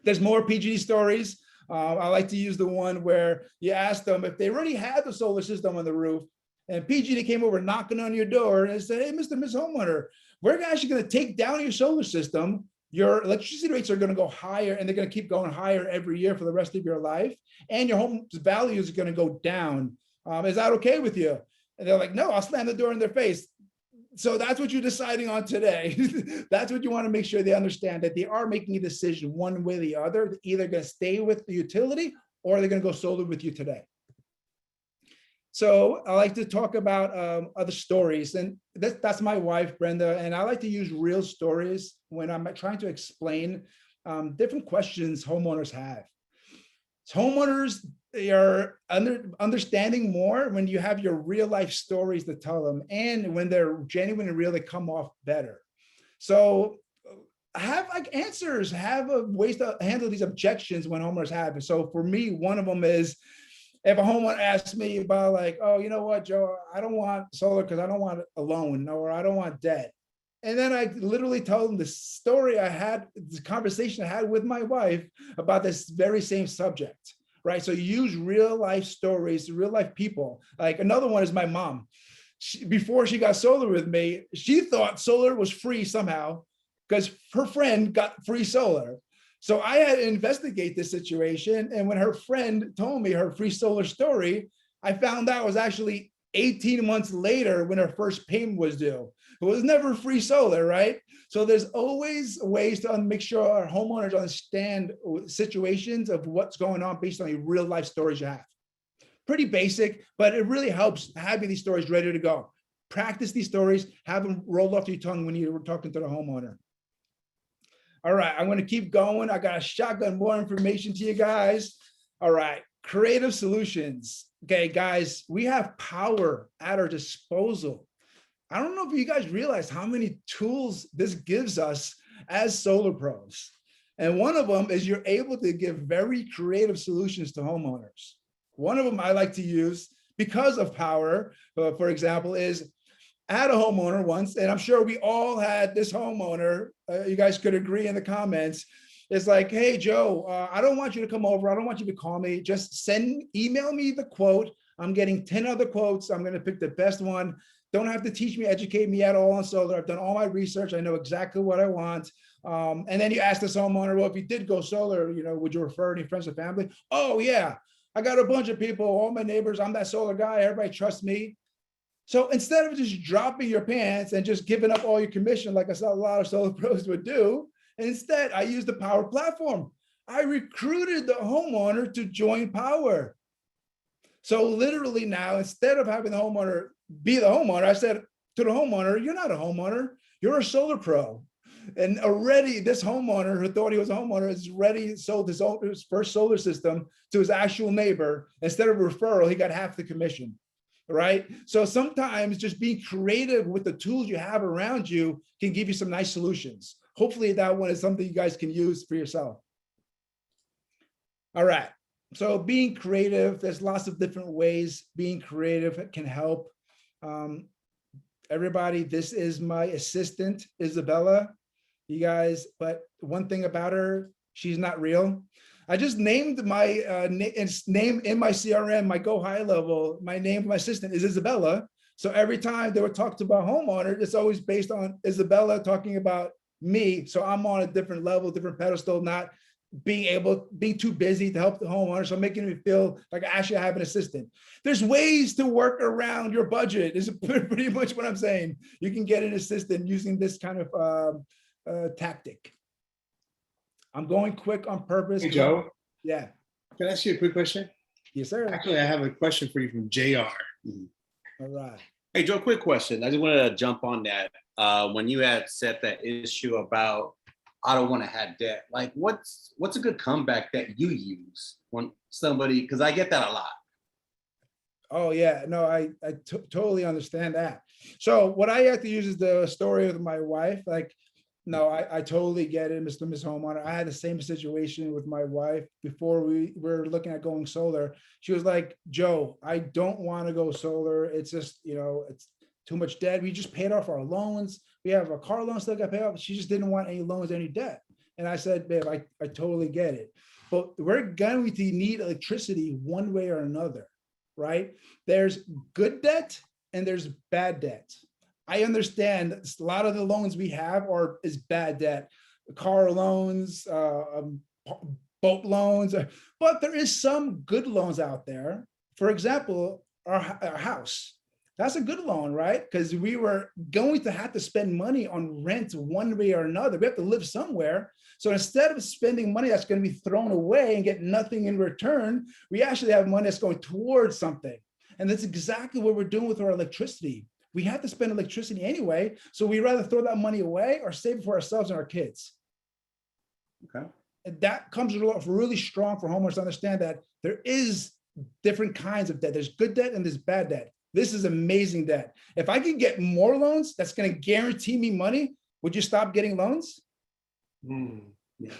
There's more PG&E stories. I like to use the one where you ask them if they already had the solar system on the roof and PG&E came over knocking on your door and they said, hey, Mr. and Mrs. Homeowner, we're actually going to take down your solar system. Your electricity rates are going to go higher and they're going to keep going higher every year for the rest of your life. And your home's value is going to go down. Is that okay with you? And they're like, no, I'll slam the door in their face. So that's what you're deciding on today. That's what you want to make sure they understand, that they are making a decision one way or the other. They're either going to stay with the utility or they're going to go solar with you today. So I like to talk about other stories, and that's my wife, Brenda, and I like to use real stories when I'm trying to explain different questions homeowners have. So homeowners, they are understanding more when you have your real life stories to tell them, and when they're genuine and real, they come off better. So have like answers, have ways to handle these objections when homeowners have it. So for me, one of them is, if a homeowner asks me about like, oh, you know what, Joe, I don't want solar because I don't want a loan or I don't want debt. And then I literally tell them the story I had, the conversation I had with my wife about this very same subject, right? So use real life stories, real life people. Like another one is my mom. Before she got solar with me, she thought solar was free somehow because her friend got free solar. So I had to investigate this situation. And when her friend told me her free solar story, I found out it was actually 18 months later when her first payment was due. It was never free solar, right? So there's always ways to make sure our homeowners understand situations of what's going on based on the real life stories you have. Pretty basic, but it really helps having these stories ready to go. Practice these stories, have them rolled off your tongue when you're talking to the homeowner. All right, I'm going to keep going. I got a shotgun more information to you guys. All right, creative solutions. Okay, guys, we have power at our disposal. I don't know if you guys realize how many tools this gives us as solar pros. And one of them is you're able to give very creative solutions to homeowners. One of them I like to use because of power, for example, is I had a homeowner once, and I'm sure we all had this homeowner. You guys could agree in the comments. It's like, hey, Joe, I don't want you to come over. I don't want you to call me. Just email me the quote. I'm getting 10 other quotes. I'm going to pick the best one. Don't have to teach me, educate me at all on solar. I've done all my research. I know exactly what I want. And then you ask this homeowner, well, if you did go solar, would you refer any friends or family? Oh, yeah. I got a bunch of people, all my neighbors. I'm that solar guy. Everybody trusts me. So instead of just dropping your pants and just giving up all your commission, like I saw a lot of solar pros would do, instead I used the Powur platform. I recruited the homeowner to join Powur. So literally now, instead of having the homeowner be the homeowner, I said to the homeowner, you're not a homeowner, you're a solar pro. And already this homeowner who thought he was a homeowner has already sold his first solar system to his actual neighbor. Instead of referral, he got half the commission. Right? So sometimes just being creative with the tools you have around you can give you some nice solutions. Hopefully that one is something you guys can use for yourself. All right. So being creative, there's lots of different ways being creative can help. Everybody, this is my assistant, Isabella. you guys, but one thing about her, she's not real. I just named my name in my CRM, my Go High level. My name, my assistant is Isabella. So every time they were talked about homeowner, it's always based on Isabella talking about me. So I'm on a different level, different pedestal, not being too busy to help the homeowner. So making me feel like actually I have an assistant. There's ways to work around your budget is pretty much what I'm saying. You can get an assistant using this kind of tactic. I'm going quick on purpose. Hey, Joe. Yeah. Can I ask you a quick question? Yes, sir. Actually, I have a question for you from JR. All right. Hey, Joe, quick question. I just wanted to jump on that. When you had said that issue about, I don't want to have debt, like what's a good comeback that you use when somebody, because I get that a lot. Oh yeah, no, I totally understand that. So what I have to use is the story of my wife. Like, no, I totally get it, Miss Homeowner. I had the same situation with my wife before we were looking at going solar. She was like, Joe, I don't want to go solar. It's just, it's too much debt. We just paid off our loans. We have a car loan still got paid off. She just didn't want any loans, any debt. And I said, babe, I totally get it. But we're going to need electricity one way or another, right? There's good debt and there's bad debt. I understand a lot of the loans we have is bad debt, car loans, boat loans, but there is some good loans out there. For example, our house, that's a good loan, right? Because we were going to have to spend money on rent one way or another. We have to live somewhere. So instead of spending money that's going to be thrown away and get nothing in return, we actually have money that's going towards something. And that's exactly what we're doing with our electricity. We have to spend electricity anyway, so we rather throw that money away or save it for ourselves and our kids. Okay. And that comes really strong for homeowners to understand that there is different kinds of debt. There's good debt and there's bad debt. This is amazing debt. If I can get more loans, that's going to guarantee me money. Would you stop getting loans? Yeah.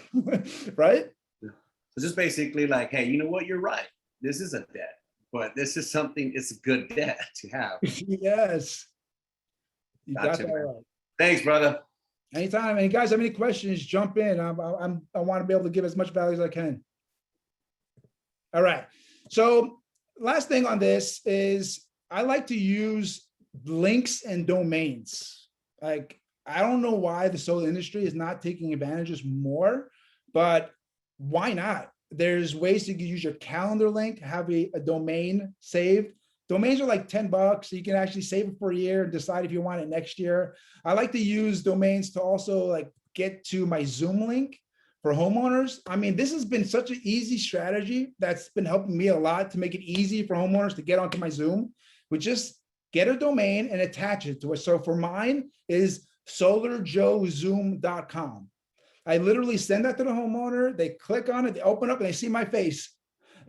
Right? Yeah. So just basically like, hey, you know what? You're right. This is a debt. But this is something, it's a good debt to have. Yes. You Gotcha, got that man. right. Thanks, brother. Anytime. And you guys have any questions, jump in. I want to be able to give as much value as I can. All right. So last thing on this is I like to use links and domains. Like, I don't know why the solar industry is not taking advantages more, but why not? There's ways to use your calendar link, have a domain saved. Domains are like $10. So you can actually save it for a year and decide if you want it next year. I like to use domains to also like get to my Zoom link for homeowners. I mean, this has been such an easy strategy that's been helping me a lot to make it easy for homeowners to get onto my Zoom. We just get a domain and attach it to it. So for mine is solarjoezoom.com. I literally send that to the homeowner. They click on it, they open up and they see my face.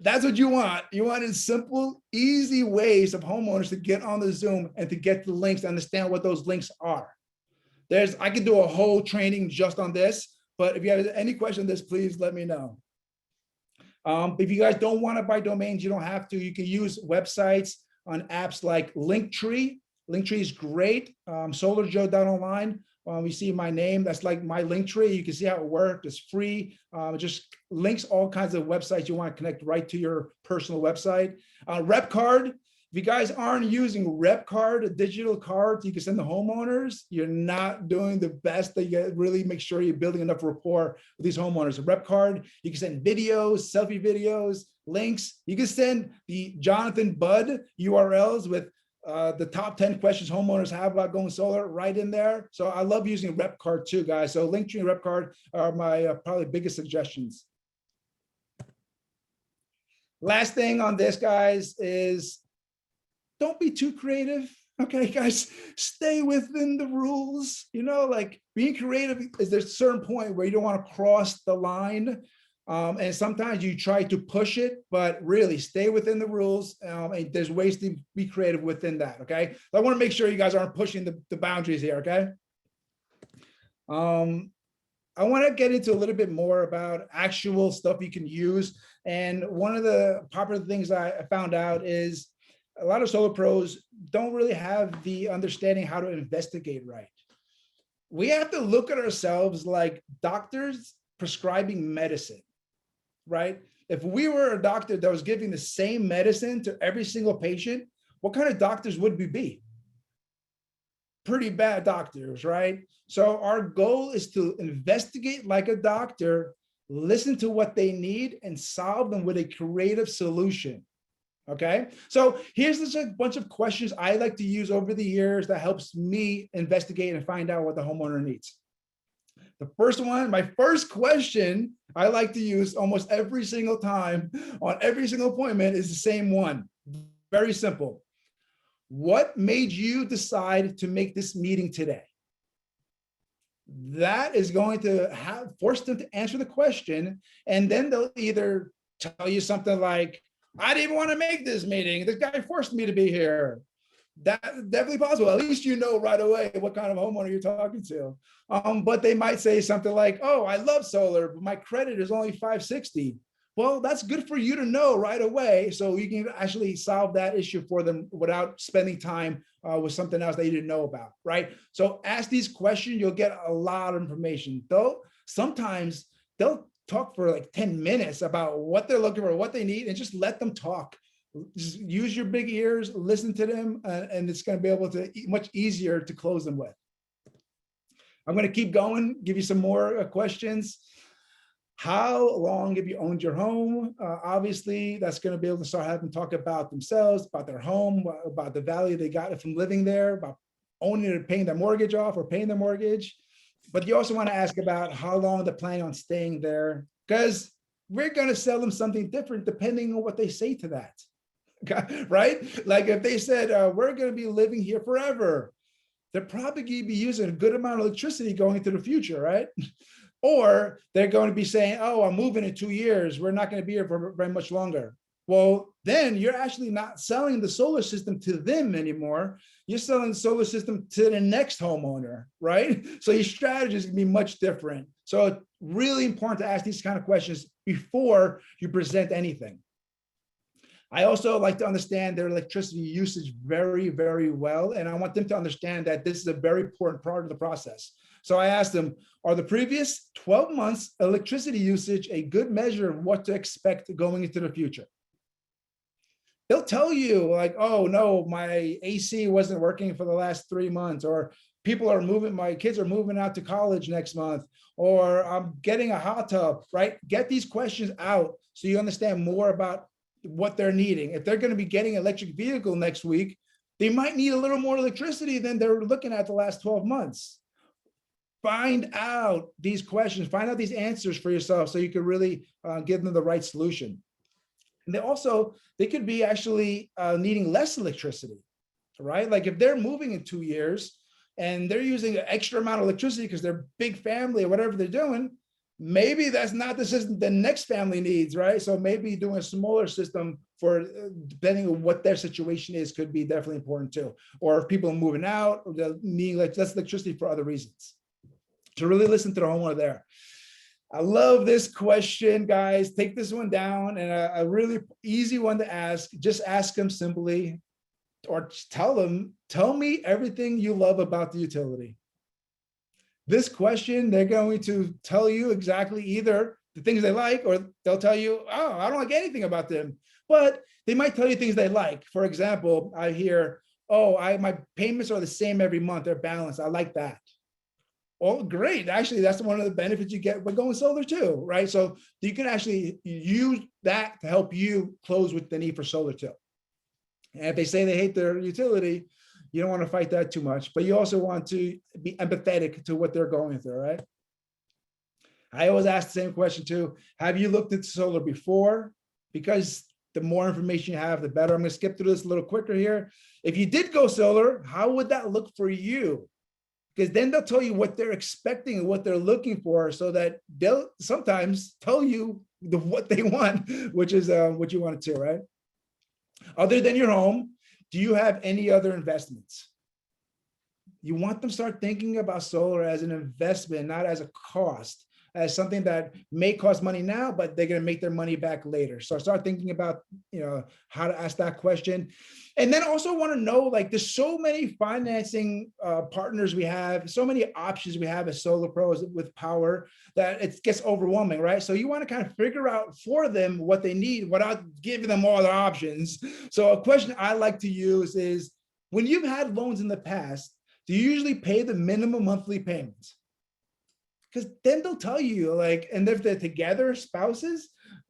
That's what you want. You want simple, easy ways of homeowners to get on the Zoom and to get the links, to understand what those links are. I could do a whole training just on this, but if you have any question on this, please let me know. If you guys don't want to buy domains, you don't have to. You can use websites on apps like Linktree. Linktree is great. Solarjoe.online. You see my name, that's like my Linktree. You can see how it works. It's free. It just links all kinds of websites you want to connect right to your personal website. RepCard. If you guys aren't using RepCard, a digital card you can send the homeowners, you're not doing the best. That you really make sure you're building enough rapport with these homeowners. A RepCard, you can send videos, selfie videos, links. You can send the Jonathan Budd URLs with the top 10 questions homeowners have about going solar right in there. So I love using RepCard too, guys. So Linktree and RepCard are my probably biggest suggestions. Last thing on this, guys, is don't be too creative. Okay, guys, stay within the rules. Like being creative is there's a certain point where you don't want to cross the line. And sometimes you try to push it, but really stay within the rules. And there's ways to be creative within that. Okay. So I want to make sure you guys aren't pushing the boundaries here. Okay. I want to get into a little bit more about actual stuff you can use. And one of the popular things I found out is a lot of solar pros don't really have the understanding how to investigate right. we have to look at ourselves like doctors prescribing medicine, right? If we were a doctor that was giving the same medicine to every single patient, what kind of doctors would we be? Pretty bad doctors, right? So our goal is to investigate like a doctor, listen to what they need, and solve them with a creative solution. Okay, so here's just a bunch of questions I like to use over the years that helps me investigate and find out what the homeowner needs. The first one, my first question I like to use almost every single time on every single appointment is the same one. Very simple. What made you decide to make this meeting today? That is going to force them to answer the question, and then they'll either tell you something like, I didn't want to make this meeting. This guy forced me to be here. That's definitely possible. At least you know right away what kind of homeowner you're talking to. But they might say something like, oh, I love solar, but my credit is only 560. Well, that's good for you to know right away, so you can actually solve that issue for them without spending time with something else that you didn't know about, right? So ask these questions, you'll get a lot of information. Though sometimes they'll talk for like 10 minutes about what they're looking for, what they need, and just let them talk. Just use your big ears, listen to them, and it's going to be able to much easier to close them with. I'm going to keep going, give you some more questions. How long have you owned your home? Obviously, that's going to be able to start having them talk about themselves, about their home, about the value they got from living there, about owning it, paying their mortgage off or paying their mortgage. But you also want to ask about how long they're planning on staying there, because we're going to sell them something different depending on what they say to that. Okay, right? Like if they said, we're going to be living here forever, they're probably going to be using a good amount of electricity going into the future, right? Or they're going to be saying, oh, I'm moving in 2 years. We're not going to be here for very much longer. Well, then you're actually not selling the solar system to them anymore. You're selling the solar system to the next homeowner, right? So your strategy is going to be much different. So it's really important to ask these kind of questions before you present anything. I also like to understand their electricity usage very, very well. And I want them to understand that this is a very important part of the process. So I asked them, are the previous 12 months electricity usage a good measure of what to expect going into the future? They'll tell you like, oh no, my AC wasn't working for the last 3 months, or people are moving, my kids are moving out to college next month, or I'm getting a hot tub, right? Get these questions out so you understand more about what they're needing. If they're going to be getting an electric vehicle next week, they might need a little more electricity than they're looking at the last 12 months. Find out these questions, find out these answers for yourself so you can really give them the right solution. And they could be actually needing less electricity, right? Like if they're moving in 2 years and they're using an extra amount of electricity because they're a big family or whatever they're doing, maybe that's not the system the next family needs, right? So maybe doing a smaller system for depending on what their situation is could be definitely important too. Or if people are moving out, or they're needing less electricity for other reasons. To really listen to the homeowner there. I love this question, guys. Take this one down, and a really easy one to ask. Just ask them simply, or tell them, tell me everything you love about the utility. This question, they're going to tell you exactly either the things they like, or they'll tell you, oh, I don't like anything about them. But they might tell you things they like. For example, I hear, oh, my payments are the same every month. They're balanced. I like that. Oh, great. Actually, that's one of the benefits you get by going solar too, right? So you can actually use that to help you close with the need for solar too. And if they say they hate their utility, you don't want to fight that too much, but you also want to be empathetic to what they're going through, right? I always ask the same question too. Have you looked at solar before? Because the more information you have, the better. I'm going to skip through this a little quicker here. If you did go solar, how would that look for you? Because then they'll tell you what they're expecting and what they're looking for, so that they'll sometimes tell you what they want, which is what you want to, right? Other than your home, do you have any other investments? You want them to start thinking about solar as an investment, not as a cost. as something that may cost money now, but they're going to make their money back later. So start thinking about, how to ask that question. And then also want to know, like, there's so many financing partners we have, so many options we have as solar pros with Powur that it gets overwhelming, right? So you want to kind of figure out for them what they need without giving them all the options. So a question I like to use is, when you've had loans in the past, do you usually pay the minimum monthly payments? Because then they'll tell you, like, and if they're together, spouses,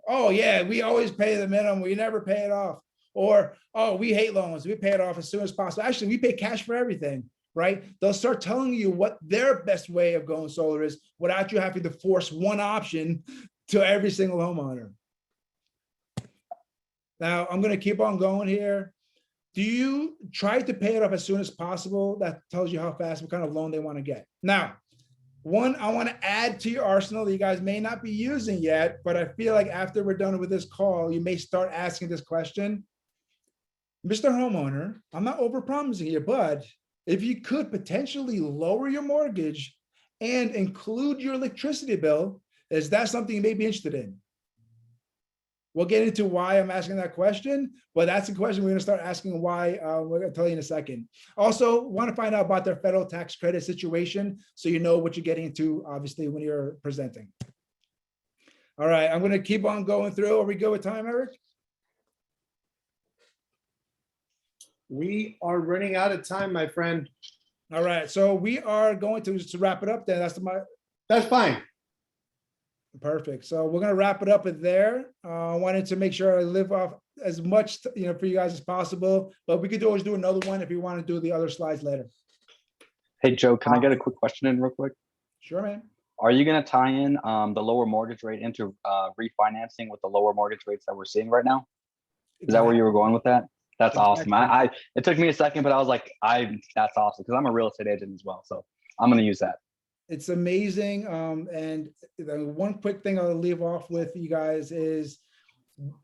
oh yeah, we always pay the minimum, we never pay it off. Or, oh, we hate loans, we pay it off as soon as possible. Actually, we pay cash for everything, right? They'll start telling you what their best way of going solar is without you having to force one option to every single homeowner. Now, I'm gonna keep on going here. Do you try to pay it off as soon as possible? That tells you how fast, what kind of loan they want to get. Now, one I want to add to your arsenal that you guys may not be using yet, but I feel like after we're done with this call, you may start asking this question. Mr. Homeowner, I'm not overpromising here, but if you could potentially lower your mortgage and include your electricity bill, is that something you may be interested in? We'll get into why I'm asking that question, but that's the question we're going to start asking why. We're going to tell you in a second. Also, want to find out about their federal tax credit situation so you know what you're getting into, obviously, when you're presenting. All right, I'm going to keep on going through. Are we good with time, Eric? We are running out of time, my friend. All right, so we are going to wrap it up then. That's fine. Perfect. So we're going to wrap it up at there. I wanted to make sure I live off as much, for you guys as possible, but we could always do another one if you want to do the other slides later. Hey, Joe, can I get a quick question in real quick? Sure, man. Are you going to tie in the lower mortgage rate into refinancing with the lower mortgage rates that we're seeing right now? Is that where you were going with that? That's awesome. It took me a second, but I was like, that's awesome because I'm a real estate agent as well. So I'm going to use that. It's amazing. And the one quick thing I'll leave off with you guys is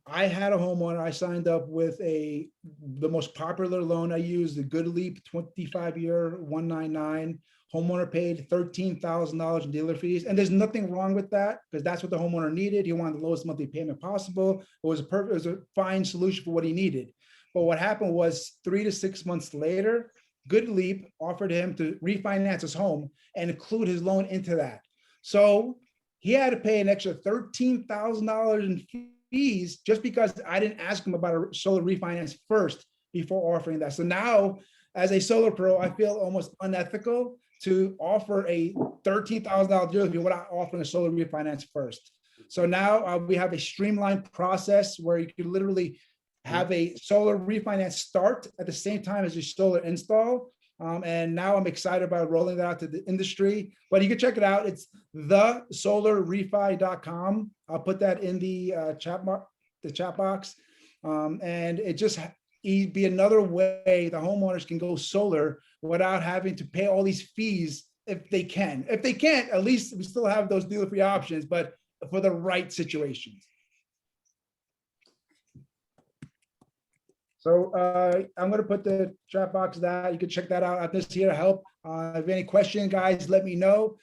I had a homeowner. I signed up with the most popular loan I used, the Good Leap 25-year 199. Homeowner paid $13,000 in dealer fees. And there's nothing wrong with that because that's what the homeowner needed. He wanted the lowest monthly payment possible. It was a fine solution for what he needed. But what happened was 3 to 6 months later, Good Leap offered him to refinance his home and include his loan into that. So he had to pay an extra $13,000 in fees just because I didn't ask him about a solar refinance first before offering that. So now, as a solar pro, I feel almost unethical to offer a $13,000 deal fee without offering a solar refinance first. So now we have a streamlined process where you can literally have a solar refinance start at the same time as your solar install. And now I'm excited about rolling that out to the industry, but you can check it out. It's thesolarrefi.com. I'll put that in the chat box. And it just be another way the homeowners can go solar without having to pay all these fees if they can. If they can't, at least we still have those dealer free options, but for the right situations. So I'm going to put the chat box that you can check that out. I'm just here to help. If you have any questions, guys, let me know.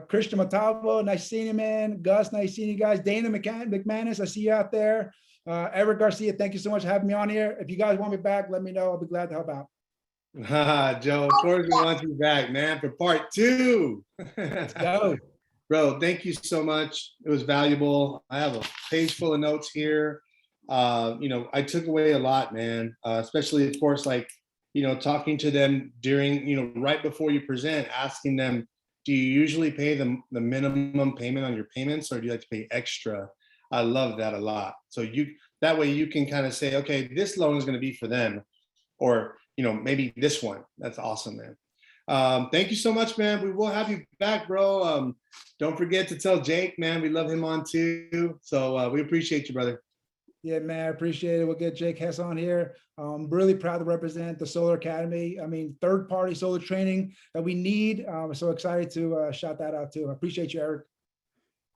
Christian Montalvo, nice seeing you, man. Gus, nice seeing you guys. Dana McManus, I see you out there. Eric Garcia, thank you so much for having me on here. If you guys want me back, let me know. I'll be glad to help out. Joe, of course we want you back, man, for part 2. Let's go. Bro, thank you so much. It was valuable. I have a page full of notes here. I took away a lot, man, especially, of course, like, talking to them during, right before you present, asking them, do you usually pay the minimum payment on your payments or do you like to pay extra? I love that a lot. So that way you can kind of say, okay, this loan is going to be for them or, maybe this one. That's awesome, man. Thank you so much, man. We will have you back, bro. Don't forget to tell Jake, man, we love him on too. So we appreciate you, brother. Yeah, man, I appreciate it. We'll get Jake Hess on here. I'm really proud to represent the Solar Academy. I mean, third-party solar training that we need. I'm so excited to shout that out too. I appreciate you, Eric.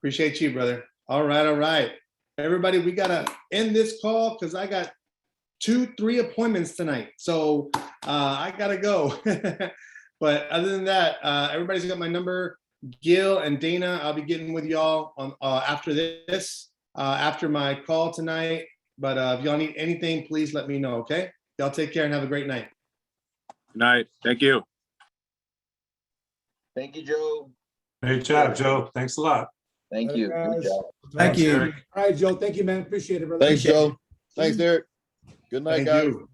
Appreciate you, brother. All right. Everybody, we got to end this call because I got 2-3 appointments tonight. So I got to go. But other than that, everybody's got my number. Gil and Dana, I'll be getting with y'all on after this, after my call tonight. But if y'all need anything, please let me know, okay? Y'all take care and have a great night. Good night. Thank you. Thank you, Joe. Great job, Joe. Thanks a lot. Thank Later, you. Good guys. job. Thank you. All right, Joe. Thank you, man. Appreciate it, brother. Thanks, Joe. Thanks, Derek. Good night, Thank guys. you.